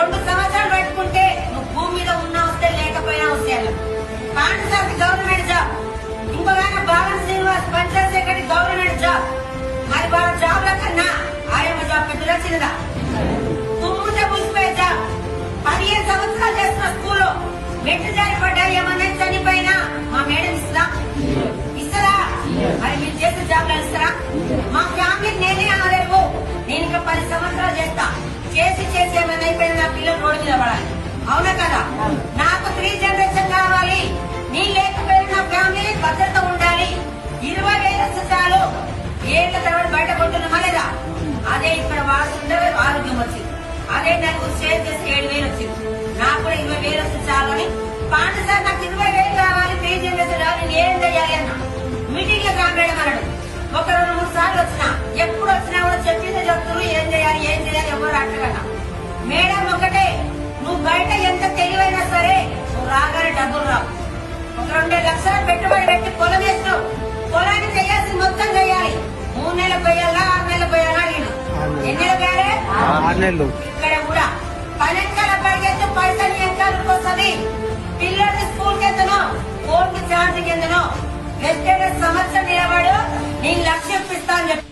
2 సంవత్సరాలు పెట్టుకుంటే నువ్వు భూమి మీద ఉన్నా వస్తే లేకపోయినా వస్తే పాఠశాలకి గవర్నమెంట్ జాబ్, ఇంకొక Balan Srinivas panchayat secretary government job. మరి వాళ్ళ జాబ్ల కన్నా ఆయమ్మ జాబ్ పెద్దదా చిన్నదా? తుమ్ముతే ముసిపోయే జాబ్. 15 సంవత్సరాలు చేస్తున్న స్కూల్లో మెట్లు జారిపడ్డా ఏమన్నా చనిపోయినా మా మేడం ఇస్తుందా? ఇస్తారా? మరి మీరు చేసే జాబ్లు ఇస్తారా? మా ఫ్యామిలీకి నేనే ఆలేవు. నేను ఇంకా 10 సంవత్సరాలు చేస్తా. చేసి ఏమైనా అయిపోయినా నా పిల్లలు రోడ్డు మీద పడాలి. అవునా కదా? నాకు 3 జనరేషన్ కావాలి. నీ లేకపోయినా నా ఫ్యామిలీ భద్రత ఉండాలి. 20,000 వస్తే చాలు. ఏళ్ళ తర్వాత బయట కొట్టున్నామా లేదా? అదే ఇక్కడ వాడుతుంటే ఆరోగ్యం వచ్చింది. అదే నలుగురు షేర్ చేసి 7,000 వచ్చింది. నాకు కూడా 20,000 వస్తే చాలు అని పాఠశాల నాకు 20,000 కావాలి. 3 జనరేషన్ కావాలి. నేను ఏం చేయాలి అన్న మీటింగ్ లో కాంబేయడం అన్నాడు. ఒక 2-3 సార్లు వచ్చినా, ఎప్పుడు వచ్చినా కూడా చెప్పిందే చెప్తున్నారు. ఏం చేయాలి ఎవరు అట్టగన్నా. మేడం ఒకటే, నువ్వు బయట ఎంత తెలివైనా సరే నువ్వు రాగానే డబ్బులు రావు. ఒక 2 లక్షలు పెట్టుబడి పెట్టి పొలం వేసినావు. పొలాన్ని చేయాల్సింది మొత్తం చేయాలి. 3 నెలలు పోయాలా 6 నెలలు పోయాలా? నేను ఎన్ని నెలలు పోయాలి? 6 నెలలు. ఇక్కడ కూడా 12 పరిగెత్తు పైసలు ఎంత వస్తుంది? పిల్లల్ని స్కూల్ కి ఎంతనో, ఫోన్ కి ఛార్జింగ్ ఎంతనో, సంవత్సరం నిలబడు నేను లక్ష్యం ఇస్తా అని చెప్పి